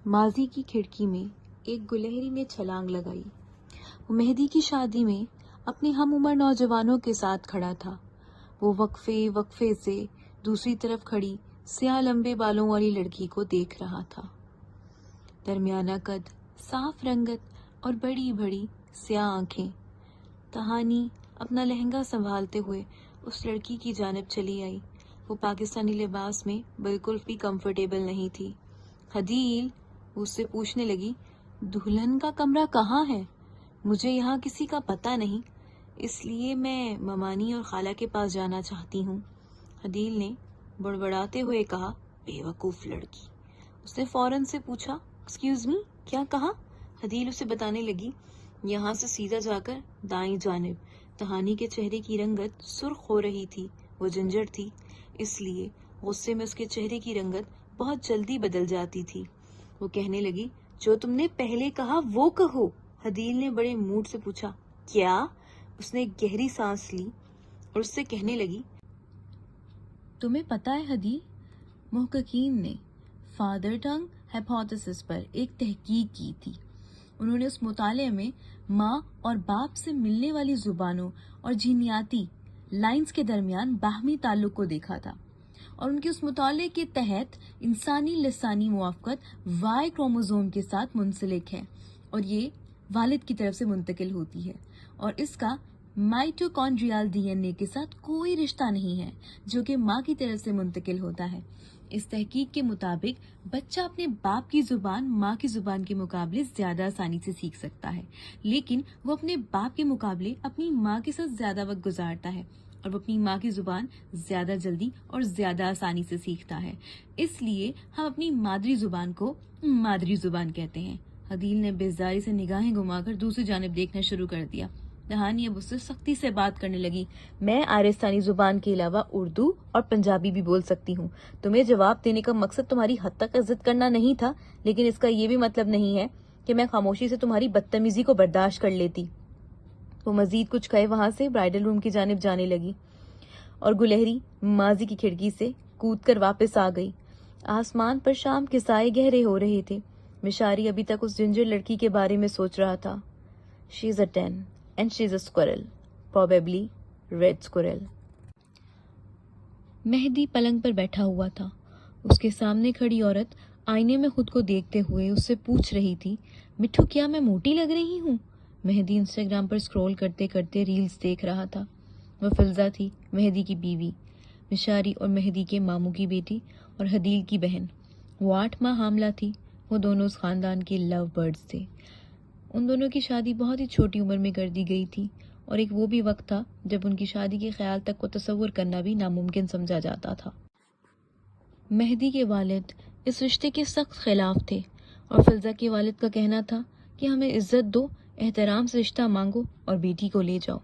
ماضی کی کھڑکی میں ایک گلہری نے چھلانگ لگائی۔ وہ مہدی کی شادی میں اپنے ہم عمر نوجوانوں کے ساتھ کھڑا تھا۔ وہ وقفے سے دوسری طرف کھڑی سیاہ لمبے بالوں والی لڑکی کو دیکھ رہا تھا۔ درمیانہ قد، صاف رنگت اور بڑی بڑی سیاہ آنکھیں۔ تہانی اپنا لہنگا سنبھالتے ہوئے اس لڑکی کی جانب چلی آئی۔ وہ پاکستانی لباس میں بالکل بھی کمفرٹیبل نہیں تھی۔ حدیل، وہ اس سے پوچھنے لگی، دلہن کا کمرہ کہاں ہے؟ مجھے یہاں کسی کا پتہ نہیں، اس لیے میں ممانی اور خالہ کے پاس جانا چاہتی ہوں۔ حدیل نے بڑبڑاتے ہوئے کہا، بے وقوف لڑکی۔ اس نے فوراً سے پوچھا، ایکسکیوز می، کیا کہا؟ حدیل اسے بتانے لگی، یہاں سے سیدھا جا کر دائیں جانب۔ تہانی کے چہرے کی رنگت سرخ ہو رہی تھی۔ وہ جنجر تھی، اس لیے غصے میں اس کے چہرے کی رنگت بہت جلدی بدل جاتی تھی۔ وہ کہنے لگی، جو تم نے پہلے کہا وہ کہو۔ حدیل نے بڑے موڈ سے پوچھا، کیا؟ اس نے ایک گہری سانس لی اور اس سے کہنے لگی، تمہیں پتہ ہے حدیل، محققین نے فادر ٹنگ ہائپوتھیسس پر ایک تحقیق کی تھی۔ انہوں نے اس مطالعے میں ماں اور باپ سے ملنے والی زبانوں اور جینیاتی لائنز کے درمیان باہمی تعلق کو دیکھا تھا، اور ان کے اس مطالعے کے تحت انسانی لسانی موافقت وائی کروموزوم کے ساتھ منسلک ہے اور یہ والد کی طرف سے منتقل ہوتی ہے، اور اس کا مائٹوکونڈریال ڈی این اے کے ساتھ کوئی رشتہ نہیں ہے جو کہ ماں کی طرف سے منتقل ہوتا ہے۔ اس تحقیق کے مطابق بچہ اپنے باپ کی زبان ماں کی زبان کے مقابلے زیادہ آسانی سے سیکھ سکتا ہے، لیکن وہ اپنے باپ کے مقابلے اپنی ماں کے ساتھ زیادہ وقت گزارتا ہے اور وہ اپنی ماں کی زبان زیادہ جلدی اور زیادہ آسانی سے سیکھتا ہے۔ اس لیے ہم اپنی مادری زبان کو مادری زبان کہتے ہیں۔ حدیل نے بیزاری سے نگاہیں گھما کر دوسری جانب دیکھنا شروع کر دیا۔ تہانی اب اس سے سختی سے بات کرنے لگی، میں آرستانی زبان کے علاوہ اردو اور پنجابی بھی بول سکتی ہوں۔ تمہیں جواب دینے کا مقصد تمہاری حد تک عزت کرنا نہیں تھا، لیکن اس کا یہ بھی مطلب نہیں ہے کہ میں خاموشی سے تمہاری بدتمیزی کو برداشت کر لیتی۔ وہ مزید کچھ کہے وہاں سے برائڈل روم کی جانب جانے لگی اور گلہری ماضی کی کھڑکی سے کود کر واپس آ گئی۔ آسمان پر شام کے سائے گہرے ہو رہے تھے۔ مشاری ابھی تک اس جنجر لڑکی کے بارے میں سوچ رہا تھا۔ شی از اے 10 and she is a squirrel, probably red squirrel. مہدی پلنگ پر بیٹھا ہوا تھا۔ اس کے سامنے کھڑی عورت آئینے میں خود کو دیکھتے ہوئے اس سے پوچھ رہی تھی، مٹھو کیا میں موٹی لگ رہی ہوں؟ مہدی انسٹاگرام پر سکرول کرتے کرتے ریلز دیکھ رہا تھا۔ وہ فلزہ تھی، مہدی کی بیوی، مشاری اور مہدی کے ماموں کی بیٹی اور حدیل کی بہن۔ وہ 8 ماہ حاملہ تھی۔ وہ دونوں اس خاندان کے لو برڈز تھے۔ ان دونوں کی شادی بہت ہی چھوٹی عمر میں کر دی گئی تھی، اور ایک وہ بھی وقت تھا جب ان کی شادی کے خیال تک کو تصور کرنا بھی ناممکن سمجھا جاتا تھا۔ مہدی کے والد اس رشتے کے سخت خلاف تھے، اور فلزہ کے والد کا کہنا تھا کہ ہمیں عزت دو، احترام سے رشتہ مانگو اور بیٹی کو لے جاؤ۔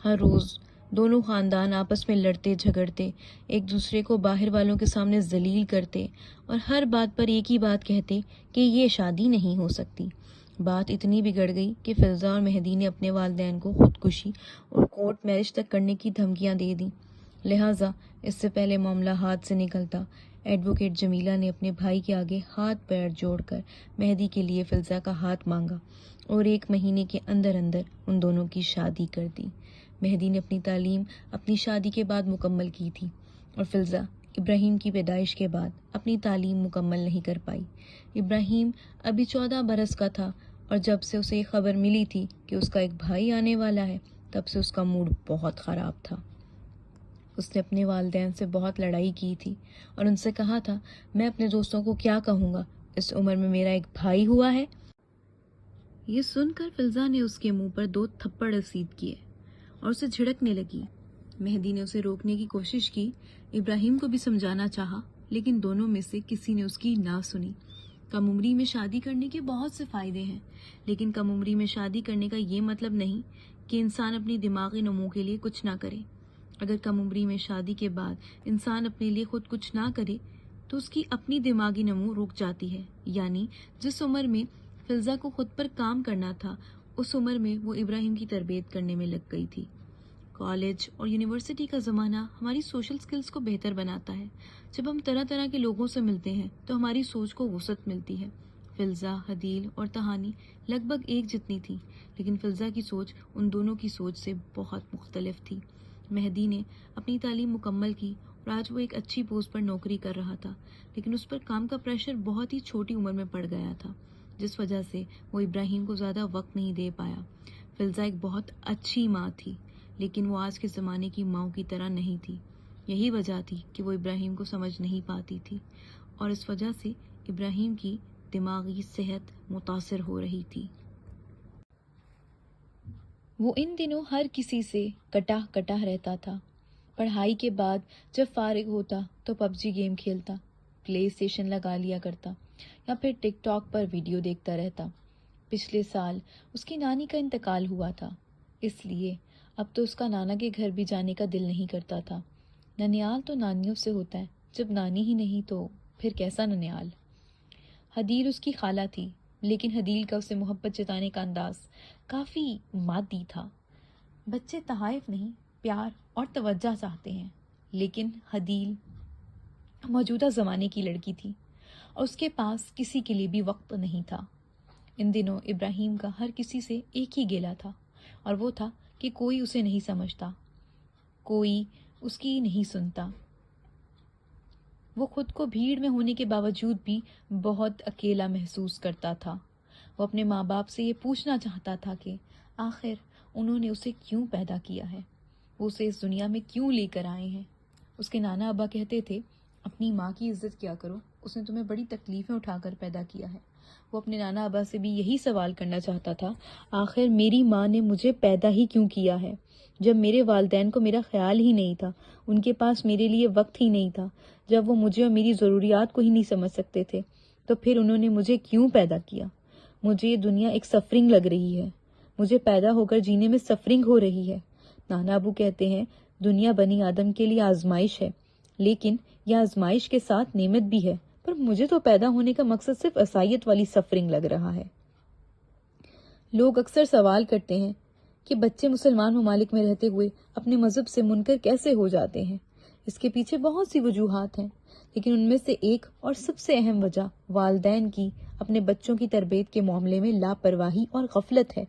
ہر روز دونوں خاندان آپس میں لڑتے جھگڑتے، ایک دوسرے کو باہر والوں کے سامنے ذلیل کرتے اور ہر بات پر ایک ہی بات کہتے کہ یہ شادی نہیں ہو سکتی۔ بات اتنی بگڑ گئی کہ فلزہ اور مہدی نے اپنے والدین کو خودکشی اور کورٹ میرج تک کرنے کی دھمکیاں دے دیں۔ لہٰذا اس سے پہلے معاملہ ہاتھ سے نکلتا، ایڈوکیٹ جمیلہ نے اپنے بھائی کے آگے ہاتھ پیر جوڑ کر مہدی کے لیے فلزہ کا ہاتھ مانگا اور 1 مہینے کے اندر اندر ان دونوں کی شادی کر دی۔ مہدی نے اپنی تعلیم اپنی شادی کے بعد مکمل کی تھی، اور فلزہ ابراہیم کی پیدائش کے بعد اپنی تعلیم مکمل نہیں کر پائی۔ ابراہیم ابھی 14 برس کا تھا، اور جب سے اسے یہ خبر ملی تھی کہ اس کا ایک بھائی آنے والا ہے، تب سے اس کا موڈ بہت خراب تھا۔ اس نے اپنے والدین سے بہت لڑائی کی تھی اور ان سے کہا تھا، میں اپنے دوستوں کو کیا کہوں گا، اس عمر میں میرا ایک بھائی ہوا ہے۔ یہ سن کر فلزہ نے اس کے منہ پر 2 تھپڑ رسید کیے اور اسے جھڑکنے لگی۔ مہدی نے اسے روکنے کی کوشش کی، ابراہیم کو بھی سمجھانا چاہا، لیکن دونوں میں سے کسی نے اس کی نہ سنی۔ کم عمری میں شادی کرنے کے بہت سے فائدے ہیں، لیکن کم عمری میں شادی کرنے کا یہ مطلب نہیں کہ انسان اپنی دماغی نمو کے لیے کچھ نہ کرے۔ اگر کم عمری میں شادی کے بعد انسان اپنے لیے خود کچھ نہ کرے تو اس کی اپنی دماغی نمو رک جاتی ہے۔ یعنی جس عمر میں فلزہ کو خود پر کام کرنا تھا، اس عمر میں وہ ابراہیم کی تربیت کرنے میں لگ گئی تھی۔ کالج اور یونیورسٹی کا زمانہ ہماری سوشل سکلز کو بہتر بناتا ہے۔ جب ہم طرح طرح کے لوگوں سے ملتے ہیں تو ہماری سوچ کو وسعت ملتی ہے۔ فلزہ، حدیل اور تہانی لگ بھگ ایک جتنی تھی، لیکن فلزہ کی سوچ ان دونوں کی سوچ سے بہت مختلف تھی۔ مہدی نے اپنی تعلیم مکمل کی اور آج وہ ایک اچھی پوسٹ پر نوکری کر رہا تھا، لیکن اس پر کام کا پریشر بہت ہی چھوٹی عمر میں پڑ گیا تھا، جس وجہ سے وہ ابراہیم کو زیادہ وقت نہیں دے پایا۔ فلزہ ایک بہت اچھی ماں تھی، لیکن وہ آج کے زمانے کی ماؤں کی طرح نہیں تھی۔ یہی وجہ تھی کہ وہ ابراہیم کو سمجھ نہیں پاتی تھی، اور اس وجہ سے ابراہیم کی دماغی صحت متاثر ہو رہی تھی۔ وہ ان دنوں ہر کسی سے کٹا کٹا رہتا تھا۔ پڑھائی کے بعد جب فارغ ہوتا تو پب جی گیم کھیلتا، پلے اسٹیشن لگا لیا کرتا یا پھر ٹک ٹاک پر ویڈیو دیکھتا رہتا۔ پچھلے سال اس کی نانی کا انتقال ہوا تھا، اس لیے اب تو اس کا نانا کے گھر بھی جانے کا دل نہیں کرتا تھا۔ ننیال تو نانیوں سے ہوتا ہے، جب نانی ہی نہیں تو پھر کیسا ننیال۔ حدیل اس کی خالہ تھی، لیکن حدیل کا اسے محبت جتانے کا انداز کافی مادی تھا۔ بچے تحائف نہیں، پیار اور توجہ چاہتے ہیں، لیکن حدیل موجودہ زمانے کی لڑکی تھی اور اس کے پاس کسی کے لیے بھی وقت نہیں تھا۔ ان دنوں ابراہیم کا ہر کسی سے ایک ہی گیلا تھا، اور وہ تھا کہ کوئی اسے نہیں سمجھتا، کوئی اس کی نہیں سنتا۔ وہ خود کو بھیڑ میں ہونے کے باوجود بھی بہت اکیلا محسوس کرتا تھا۔ وہ اپنے ماں باپ سے یہ پوچھنا چاہتا تھا کہ آخر انہوں نے اسے کیوں پیدا کیا ہے، وہ اسے اس دنیا میں کیوں لے کر آئے ہیں۔ اس کے نانا ابا کہتے تھے، اپنی ماں کی عزت کیا کرو، اس نے تمہیں بڑی تکلیفیں اٹھا کر پیدا کیا ہے۔ وہ اپنے نانا ابا سے بھی یہی سوال کرنا چاہتا تھا، آخر میری ماں نے مجھے پیدا ہی کیوں کیا ہے، جب میرے والدین کو میرا خیال ہی نہیں تھا، ان کے پاس میرے لیے وقت ہی نہیں تھا، جب وہ مجھے اور میری ضروریات کو ہی نہیں سمجھ سکتے تھے، تو پھر انہوں نے مجھے کیوں پیدا کیا۔ مجھے یہ دنیا ایک سفرنگ لگ رہی ہے، مجھے پیدا ہو کر جینے میں سفرنگ ہو رہی ہے۔ نانا ابو کہتے ہیں، دنیا بنی آدم کے لیے آزمائش ہے، لیکن یہ آزمائش کے ساتھ نعمت بھی ہے، پر مجھے تو پیدا ہونے کا مقصد صرف عیسائیت والی سفرنگ لگ رہا ہے۔ لوگ اکثر سوال کرتے ہیں کہ بچے مسلمان ممالک میں رہتے ہوئے اپنے مذہب سے منکر کیسے ہو جاتے ہیں۔ اس کے پیچھے بہت سی وجوہات ہیں، لیکن ان میں سے ایک اور سب سے اہم وجہ والدین کی اپنے بچوں کی تربیت کے معاملے میں لاپرواہی اور غفلت ہے۔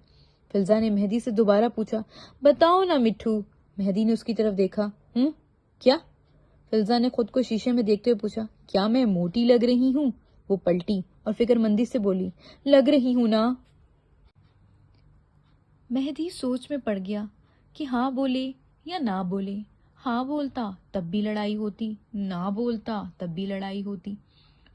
فلزہ نے مہدی سے دوبارہ پوچھا، بتاؤ نا مٹھو۔ مہدی نے اس کی طرف دیکھا، کیا؟ فلزہ نے خود کو شیشے میں دیکھتے ہوئے پوچھا، کیا میں موٹی لگ رہی ہوں؟ وہ پلٹی اور فکر مندی سے بولی، لگ رہی ہوں نا۔ مہدی سوچ میں پڑ گیا کہ ہاں بولے یا نہ بولے۔ ہاں بولتا تب بھی لڑائی ہوتی، نہ بولتا تب بھی لڑائی ہوتی۔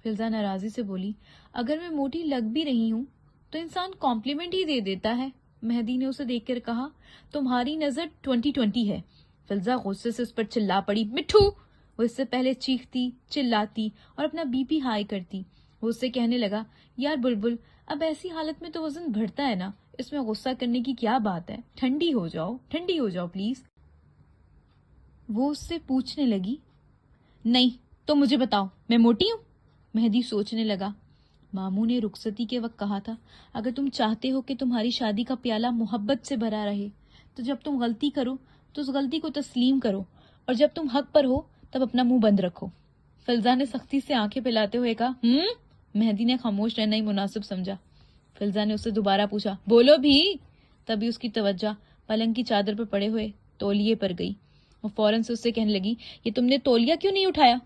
فلزہ ناراضی سے بولی، اگر میں موٹی لگ بھی رہی ہوں تو انسان کمپلیمنٹ ہی دے دیتا ہے۔ مہدی نے اسے دیکھ کر کہا، تمہاری نظر 2020 ہے۔ فلزہ غصے سے اس پر چلا پڑی، مٹھو! وہ اس سے پہلے چیختی، چلاتی اور اپنا بی پی ہائی کرتی۔ وہ اس سے کہنے لگا، یار بلبل، اب ایسی حالت میں تو وزن بڑھتا ہے نا، اس میں غصہ کرنے کی کیا بات ہے، ٹھنڈی ہو جاؤ پلیز۔ وہ اس سے پوچھنے لگی، نہیں تو مجھے بتاؤ، میں موٹی ہوں؟ مہدی سوچنے لگا، ماموں نے رخصتی کے وقت کہا تھا، اگر تم چاہتے ہو کہ تمہاری شادی کا پیالہ محبت سے بھرا رہے تو جب تم غلطی کرو تو اس غلطی کو تسلیم کرو، اور جب تم حق پر ہو تب اپنا منہ بند رکھو۔ فلزہ نے سختی سے آنکھیں پھیلاتے ہوئے کہا، مہدی نے خاموش رہنا ہی مناسب سمجھا۔ فلزہ نے اس سے دوبارہ پوچھا، بولو بھی۔ تبھی اس کی توجہ پلنگ کی چادر پر پڑے ہوئے تولیے پر گئی۔ وہ فوراً سے اس سے کہنے لگی، یہ تم نے تولیہ کیوں نہیں اٹھایا،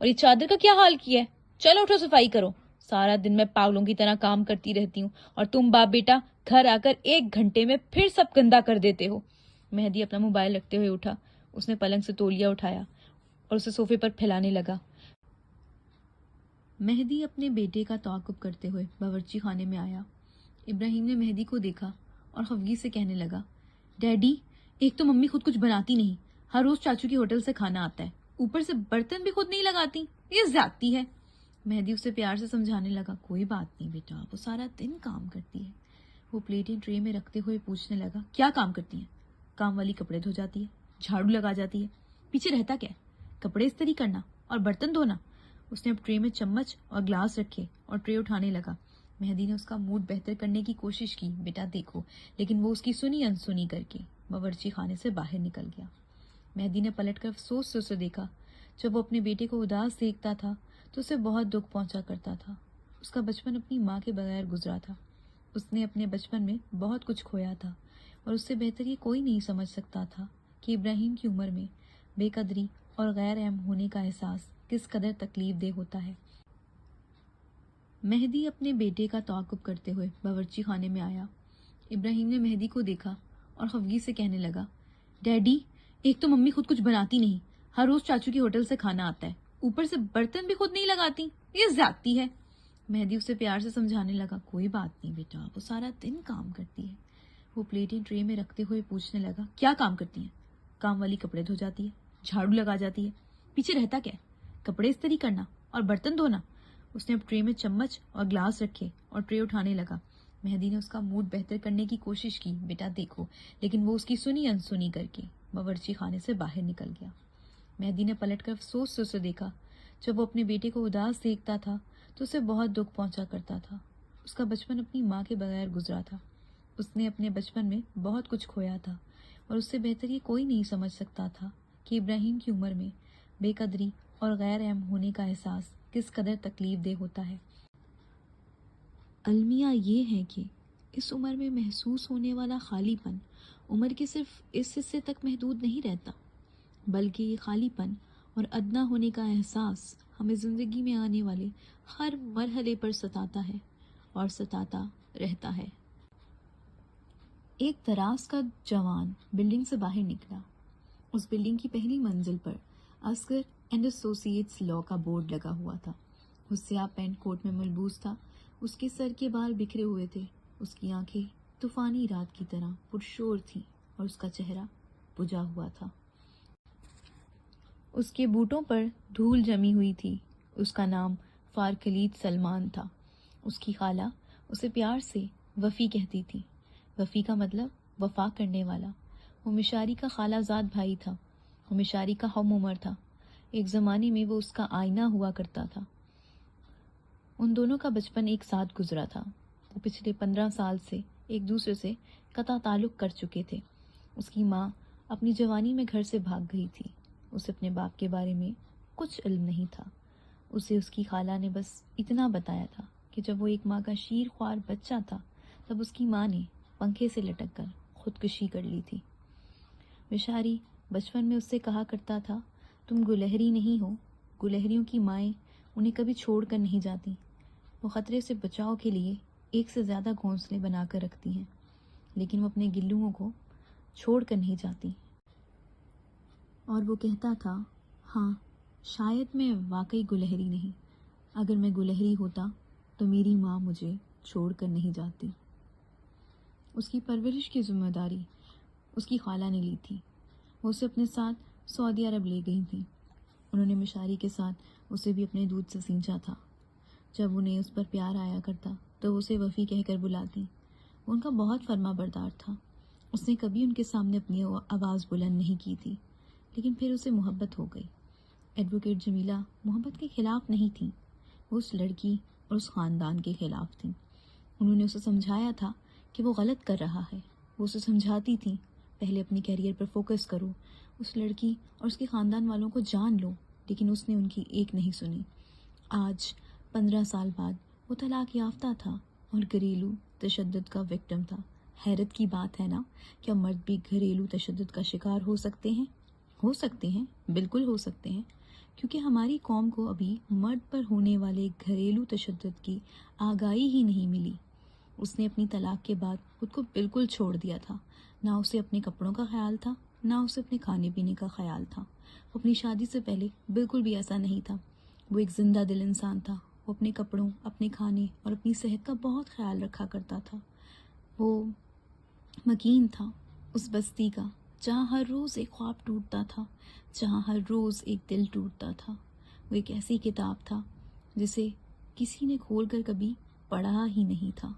اور یہ چادر کا کیا حال کیا ہے؟ چلو اٹھو، صفائی کرو۔ سارا دن میں پاگلوں کی طرح کام کرتی رہتی ہوں، اور تم باپ بیٹا گھر آ کر 1 گھنٹے میں پھر سب گندا کر دیتے ہو۔ مہدی اپنا موبائل رکھتے ہوئے اٹھا، اس نے پلنگ سے تولیہ اٹھایا اور اسے صوفے پر پھیلانے لگا۔ مہدی اپنے بیٹے کا تعاقب کرتے ہوئے باورچی خانے میں آیا۔ ابراہیم نے مہدی کو دیکھا اور خفگی سے کہنے لگا، ڈیڈی، ایک تو ممی خود کچھ بناتی نہیں، ہر روز چاچو کی ہوٹل سے کھانا آتا ہے، اوپر سے برتن بھی خود نہیں لگاتی، یہ زیادتی ہے۔ مہدی اسے پیار سے سمجھانے لگا، کوئی بات نہیں بیٹا، وہ سارا دن کام کرتی ہے۔ وہ پلیٹیں ٹرے میں رکھتے ہوئے پوچھنے لگا، کیا کام کرتی ہیں؟ کام والی کپڑے دھو جاتی ہے، جھاڑو لگا جاتی ہے، پیچھے رہتا کیا ہے؟ کپڑے استری کرنا اور برتن دھونا۔ اس نے اب ٹرے میں چمچ اور گلاس رکھے اور ٹرے اٹھانے لگا۔ مہدی نے اس کا موڈ بہتر کرنے کی کوشش کی، بیٹا دیکھو، لیکن وہ اس کی سنی انسنی کر کے باورچی خانے سے باہر نکل گیا۔ مہدی نے پلٹ کر افسوس سے اسے دیکھا۔ جب وہ اپنے بیٹے کو اداس دیکھتا تھا تو اسے بہت دکھ پہنچا کرتا تھا۔ اس کا بچپن اپنی ماں کے بغیر گزرا تھا. اس نے اپنے بچپن میں بہت کچھ کھویا تھا اور اس سے بہتر یہ کوئی نہیں سمجھ سکتا تھا کہ ابراہیم کی عمر میں بے قدری اور غیر اہم ہونے کا احساس کس قدر تکلیف دہ ہوتا ہے. مہدی اپنے بیٹے کا تعاقب کرتے ہوئے باورچی خانے میں آیا. ابراہیم نے مہدی کو دیکھا اور خفگی سے کہنے لگا، ڈیڈی، ایک تو ممی خود کچھ بناتی نہیں، ہر روز چاچو کی ہوٹل سے کھانا آتا ہے، اوپر سے برتن بھی خود نہیں لگاتی، یہ زیادتی ہے. مہدی اسے پیار سے سمجھانے لگا، کوئی بات نہیں بیٹا، وہ سارا دن کام کرتی ہے. وہ پلیٹیں ٹرے میں رکھتے ہوئے پوچھنے لگا، کیا کام کرتی ہیں؟ کام والی کپڑے دھو جاتی ہے، جھاڑو لگا جاتی ہے، پیچھے رہتا کیا ہے؟ کپڑے استری کرنا اور برتن دھونا. اس نے اب ٹرے میں چمچ اور گلاس رکھے اور ٹرے اٹھانے لگا. مہدی نے اس کا موڈ بہتر کرنے کی کوشش کی، بیٹا دیکھو، لیکن وہ اس کی سنی انسنی کر کے باورچی خانے سے باہر نکل گیا. مہدی نے پلٹ کر افسوس سے اسے دیکھا. جب وہ اپنے بیٹے کو اداس دیکھتا تھا تو اسے بہت دکھ پہنچا کرتا تھا. اس کا بچپن اپنی ماں کے بغیر گزرا تھا. اس نے اپنے بچپن میں بہت کچھ کھویا تھا اور اس سے بہتر یہ کوئی نہیں سمجھ سکتا تھا کہ ابراہیم کی عمر میں بے قدری اور غیر اہم ہونے کا احساس کس قدر تکلیف دہ ہوتا ہے. المیہ یہ ہے کہ اس عمر میں محسوس ہونے والا خالی پن عمر کے صرف اس حصے تک محدود نہیں رہتا، بلکہ یہ خالی پن اور ادنا ہونے کا احساس ہمیں زندگی میں آنے والے ہر مرحلے پر ستاتا ہے اور ستاتا رہتا ہے. ایک دراز کا جوان بلڈنگ سے باہر نکلا. اس بلڈنگ کی پہلی منزل پر اصغر اینڈ ایسوسیٹس لاء کا بورڈ لگا ہوا تھا. وہ سیاہ پینٹ کوٹ میں ملبوس تھا. اس کے سر کے بال بکھرے ہوئے تھے. اس کی آنکھیں طوفانی رات کی طرح پرشور تھیں اور اس کا چہرہ بجھا ہوا تھا. اس کے بوٹوں پر دھول جمی ہوئی تھی. اس کا نام فارخلید سلمان تھا. اس کی خالہ اسے پیار سے وفی کہتی تھی. وفی کا مطلب وفا کرنے والا. وہ مشاری کا خالہ زاد بھائی تھا. وہ مشاری کا ہم عمر تھا. ایک زمانے میں وہ اس کا آئینہ ہوا کرتا تھا. ان دونوں کا بچپن ایک ساتھ گزرا تھا. وہ پچھلے 15 سال سے ایک دوسرے سے قطع تعلق کر چکے تھے. اس کی ماں اپنی جوانی میں گھر سے بھاگ گئی تھی. اسے اپنے باپ کے بارے میں کچھ علم نہیں تھا. اسے اس کی خالہ نے بس اتنا بتایا تھا کہ جب وہ ایک ماں کا شیر خوار بچہ تھا تب اس کی ماں نے پنکھے سے لٹک کر خودکشی کر لی تھی. مشاری بچپن میں اس سے کہا کرتا تھا، تم گلہری نہیں ہو. گلہریوں کی مائیں انہیں کبھی چھوڑ کر نہیں جاتی. وہ خطرے سے بچاؤ کے لیے ایک سے زیادہ گھونسلے بنا کر رکھتی ہیں، لیکن وہ اپنے گلوؤں کو چھوڑ کر نہیں جاتی. اور وہ کہتا تھا، ہاں شاید میں واقعی گلہری نہیں. اگر میں گلہری ہوتا تو میری ماں مجھے چھوڑ کر نہیں جاتی. اس کی پرورش کی ذمہ داری اس کی خالہ نے لی تھی. وہ اسے اپنے ساتھ سعودی عرب لے گئی تھی. انہوں نے مشاری کے ساتھ اسے بھی اپنے دودھ سے سینچا تھا. جب انہیں اس پر پیار آیا کرتا تو وہ اسے وفی کہہ کر بلاتی. وہ ان کا بہت فرما بردار تھا. اس نے کبھی ان کے سامنے اپنی آواز بلند نہیں کی تھی، لیکن پھر اسے محبت ہو گئی. ایڈوکیٹ جمیلہ محبت کے خلاف نہیں تھیں. وہ اس لڑکی اور اس خاندان کے خلاف تھیں. انہوں نے اسے سمجھایا تھا کہ وہ غلط کر رہا ہے. وہ اسے سمجھاتی تھیں، پہلے اپنی کیریئر پر فوکس کرو، اس لڑکی اور اس کے خاندان والوں کو جان لو. لیکن اس نے ان کی ایک نہیں سنی. آج 15 سال بعد وہ طلاق یافتہ تھا اور گھریلو تشدد کا وکٹم تھا. حیرت کی بات ہے نا، کیا مرد بھی گھریلو تشدد کا شکار ہو سکتے ہیں؟ ہو سکتے ہیں، بالکل ہو سکتے ہیں، کیونکہ ہماری قوم کو ابھی مرد پر ہونے والے گھریلو تشدد کی آگاہی ہی نہیں ملی. اس نے اپنی طلاق کے بعد خود کو بالکل چھوڑ دیا تھا. نہ اسے اپنے کپڑوں کا خیال تھا، نہ اسے اپنے کھانے پینے کا خیال تھا. وہ اپنی شادی سے پہلے بالکل بھی ایسا نہیں تھا. وہ ایک زندہ دل انسان تھا. وہ اپنے کپڑوں، اپنے کھانے اور اپنی صحت کا بہت خیال رکھا کرتا تھا. وہ مکین تھا اس بستی کا جہاں ہر روز ایک خواب ٹوٹتا تھا، جہاں ہر روز ایک دل ٹوٹتا تھا. وہ ایک ایسی کتاب تھا جسے کسی نے کھول کر کبھی پڑھا ہی نہیں تھا.